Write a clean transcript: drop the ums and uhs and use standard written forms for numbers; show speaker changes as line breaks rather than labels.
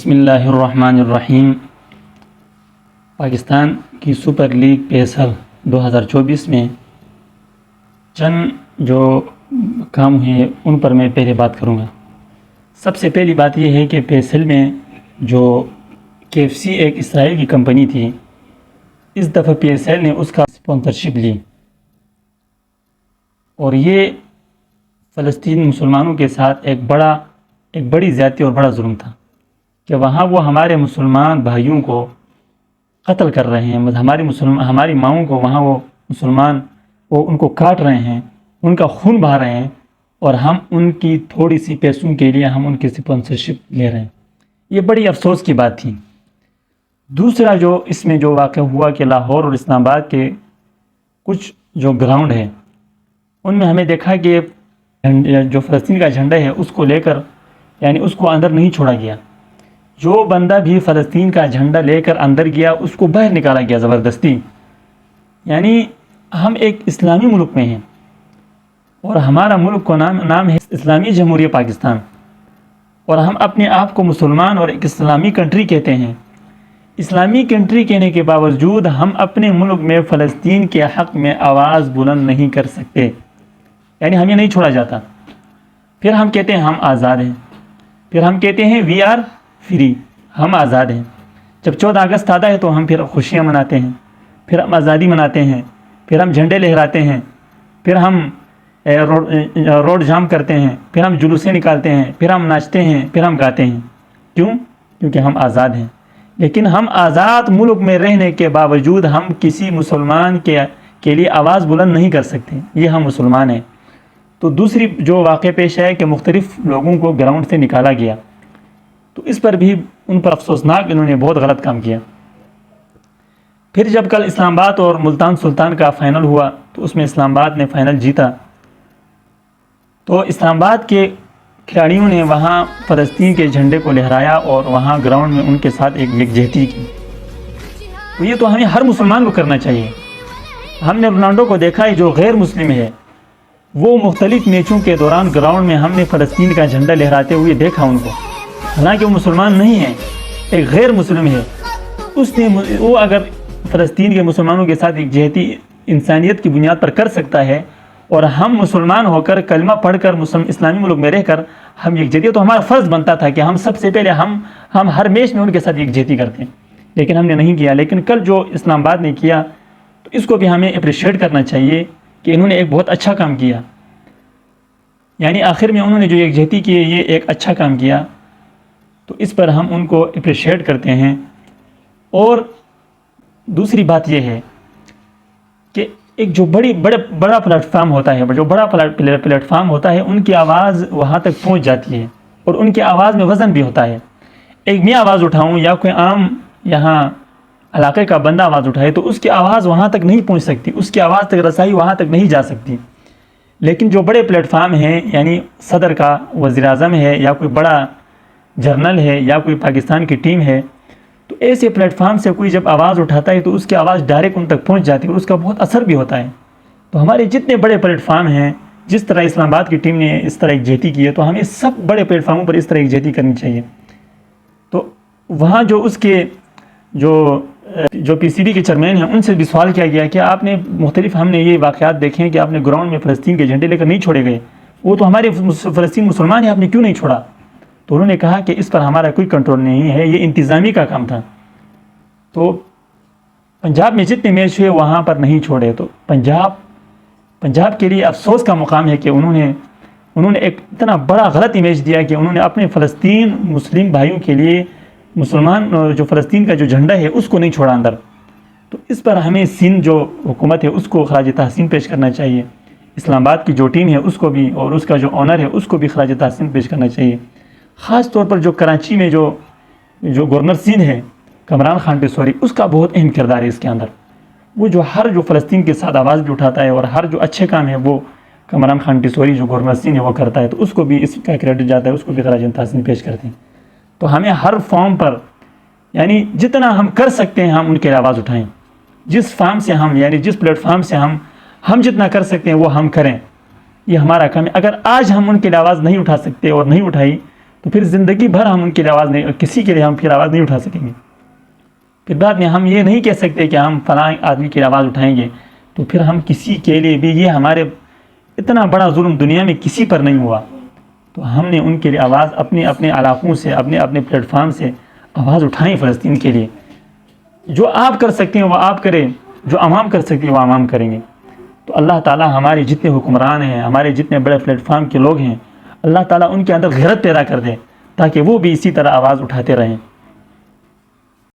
بسم اللہ الرحمن الرحیم۔ پاکستان کی سپر لیگ PSL 2024 میں چند جو کام ہیں ان پر میں پہلے بات کروں گا۔ سب سے پہلی بات یہ ہے کہ PSL میں جو KFC ایک اسرائیل کی کمپنی تھی، اس دفعہ PSL نے اس کا اسپانسرشپ لی، اور یہ فلسطین مسلمانوں کے ساتھ ایک بڑی زیادتی اور بڑا ظلم تھا کہ وہاں وہ ہمارے مسلمان بھائیوں کو قتل کر رہے ہیں، ہماری ماؤں کو وہاں وہ مسلمان ان کو کاٹ رہے ہیں، ان کا خون بہا رہے ہیں، اور ہم ان کی تھوڑی سی پیسوں کے لیے ہم ان کی اسپانسرشپ لے رہے ہیں۔ یہ بڑی افسوس کی بات تھی۔ دوسرا جو اس میں جو واقع ہوا کہ لاہور اور اسلام آباد کے کچھ جو گراؤنڈ ہیں ان میں ہمیں دیکھا کہ جو فلسطین کا جھنڈا ہے اس کو لے کر اس کو اندر نہیں چھوڑا گیا۔ جو بندہ بھی فلسطین کا جھنڈا لے کر اندر گیا اس کو باہر نکالا گیا زبردستی۔ ہم ایک اسلامی ملک میں ہیں اور ہمارا ملک کا نام ہے اسلامی جمہوریہ پاکستان، اور ہم اپنے آپ کو مسلمان اور ایک اسلامی کنٹری کہتے ہیں۔ اسلامی کنٹری کہنے کے باوجود ہم اپنے ملک میں فلسطین کے حق میں آواز بلند نہیں کر سکتے، ہمیں نہیں چھوڑا جاتا۔ پھر ہم کہتے ہیں ہم آزاد ہیں، پھر ہم کہتے ہیں وی آر فری، ہم آزاد ہیں۔ جب 14 اگست آتا ہے تو ہم پھر خوشیاں مناتے ہیں، پھر ہم آزادی مناتے ہیں، پھر ہم جھنڈے لہراتے ہیں، پھر ہم روڈ جام کرتے ہیں، پھر ہم جلوسیں نکالتے ہیں، پھر ہم ناچتے ہیں، پھر ہم گاتے ہیں۔ کیوں؟ کیونکہ ہم آزاد ہیں۔ لیکن ہم آزاد ملک میں رہنے کے باوجود ہم کسی مسلمان کے لیے آواز بلند نہیں کر سکتے، یہ ہم مسلمان ہیں۔ تو دوسری جو واقع پیش ہے کہ مختلف لوگوں کو گراؤنڈ سے نکالا گیا، تو اس پر بھی ان پر افسوسناک انہوں نے بہت غلط کام کیا۔ پھر جب کل اسلام آباد اور ملتان سلطان کا فائنل ہوا تو اس میں اسلام آباد نے فائنل جیتا، تو اسلام آباد کے کھلاڑیوں نے وہاں فلسطین کے جھنڈے کو لہرایا اور وہاں گراؤنڈ میں ان کے ساتھ ایک یکجہتی کی۔ تو یہ تو ہمیں ہر مسلمان کو کرنا چاہیے۔ ہم نے رونالڈو کو دیکھا ہے جو غیر مسلم ہے، وہ مختلف میچوں کے دوران گراؤنڈ میں ہم نے فلسطین کا جھنڈا لہراتے ہوئے دیکھا ان کو، حالانکہ وہ مسلمان نہیں ہے، ایک غیر مسلم ہے۔ وہ اگر فلسطین کے مسلمانوں کے ساتھ ایک جہتی انسانیت کی بنیاد پر کر سکتا ہے، اور ہم مسلمان ہو کر کلمہ پڑھ کر اسلامی ملک میں رہ کر ہم یکجہتی، تو ہمارا فرض بنتا تھا کہ ہم سب سے پہلے ہم ہر میچ میں ان کے ساتھ یکجہتی کرتے ہیں، لیکن ہم نے نہیں کیا۔ لیکن کل جو اسلام آباد نے کیا تو اس کو بھی ہمیں اپریشیٹ کرنا چاہیے کہ انہوں نے ایک بہت اچھا کام کیا، آخر میں انہوں نے جو یکجہتی کی یہ ایک اچھا کام کیا، تو اس پر ہم ان کو اپریشیٹ کرتے ہیں۔ اور دوسری بات یہ ہے کہ ایک جو بڑا پلیٹ فارم ہوتا ہے، جو بڑا پلیٹ فارم ہوتا ہے، ان کی آواز وہاں تک پہنچ جاتی ہے، اور ان کی آواز میں وزن بھی ہوتا ہے۔ ایک میں آواز اٹھاؤں یا کوئی عام یہاں علاقے کا بندہ آواز اٹھائے تو اس کی آواز وہاں تک نہیں پہنچ سکتی، اس کی آواز تک رسائی وہاں تک نہیں جا سکتی۔ لیکن جو بڑے پلیٹ فارم ہیں، صدر کا، وزیر اعظم ہے، یا کوئی بڑا جرنل ہے، یا کوئی پاکستان کی ٹیم ہے، تو ایسے پلیٹ فارم سے کوئی جب آواز اٹھاتا ہے تو اس کی آواز ڈائریکٹ ان تک پہنچ جاتی ہے، اور اس کا بہت اثر بھی ہوتا ہے۔ تو ہمارے جتنے بڑے پلیٹ فارم ہیں، جس طرح اسلام آباد کی ٹیم نے اس طرح یکجہتی کی ہے، تو ہمیں سب بڑے پلیٹ فارموں پر اس طرح یکجہتی کرنی چاہیے۔ تو وہاں جو اس کے جو PCB کے چیئرمین ہیں ان سے بھی سوال کیا گیا کہ آپ نے ہم نے یہ واقعات دیکھے ہیں کہ آپ نے گراؤنڈ میں فلسطین کے جھنڈے لے کر نہیں چھوڑے گئے، وہ تو ہمارے فلسطین مسلمان ہیں، آپ نے کیوں نہیں چھوڑا؟ تو انہوں نے کہا کہ اس پر ہمارا کوئی کنٹرول نہیں ہے، یہ انتظامی کا کام تھا۔ تو پنجاب میں جتنے میچ ہوئے وہاں پر نہیں چھوڑے، تو پنجاب کے لیے افسوس کا مقام ہے کہ انہوں نے ایک اتنا بڑا غلط امیج دیا کہ انہوں نے اپنے فلسطین مسلم بھائیوں کے لیے مسلمان جو فلسطین کا جو جھنڈا ہے اس کو نہیں چھوڑا اندر۔ تو اس پر ہمیں سندھ جو حکومت ہے اس کو خراج تحسین پیش کرنا چاہیے، اسلام آباد کی جو ٹیم ہے اس کو بھی، اور اس کا جو آنر ہے اس کو بھی خراج تحسین پیش کرنا چاہیے۔ خاص طور پر جو کراچی میں جو گورنر سندھ ہے کمران خان ٹیسوری، اس کا بہت اہم کردار ہے اس کے اندر۔ وہ جو فلسطین کے ساتھ آواز بھی اٹھاتا ہے، اور ہر جو اچھے کام ہے وہ کمران خان ٹیسوری جو گورنر سندھ ہے وہ کرتا ہے، تو اس کو بھی اس کا کریڈٹ جاتا ہے، اس کو بھی خراج تحسین پیش کرتے ہیں۔ تو ہمیں ہر فارم پر جتنا ہم کر سکتے ہیں ہم ان کے آواز اٹھائیں، جس فارم سے جس پلیٹ فارم سے ہم جتنا کر سکتے ہیں وہ ہم کریں، یہ ہمارا کام ہے۔ اگر آج ہم ان کے آواز نہیں اٹھا سکتے اور نہیں اٹھائی تو پھر زندگی بھر ہم ان کے لیے آواز نہیں، کسی کے لیے ہم پھر آواز نہیں اٹھا سکیں گے. پھر بعد میں ہم یہ نہیں کہہ سکتے کہ ہم فلاں آدمی کی آواز اٹھائیں گے، تو پھر ہم کسی کے لیے بھی، یہ ہمارے اتنا بڑا ظلم دنیا میں کسی پر نہیں ہوا، تو ہم نے ان کے لیے آواز اپنے اپنے علاقوں سے، اپنے اپنے پلیٹ فارم سے آواز اٹھائیں فلسطین کے لیے. جو آپ کر سکتے ہیں وہ آپ کریں، جو عوام کر سکتے ہیں وہ عوام کریں گے. تو اللہ تعالیٰ ہمارے جتنے حکمران ہیں، ہمارے جتنے بڑے پلیٹ فارم کے لوگ ہیں، اللہ تعالیٰ ان کے اندر غیرت پیدا کر دے تاکہ وہ بھی اسی طرح آواز اٹھاتے رہیں.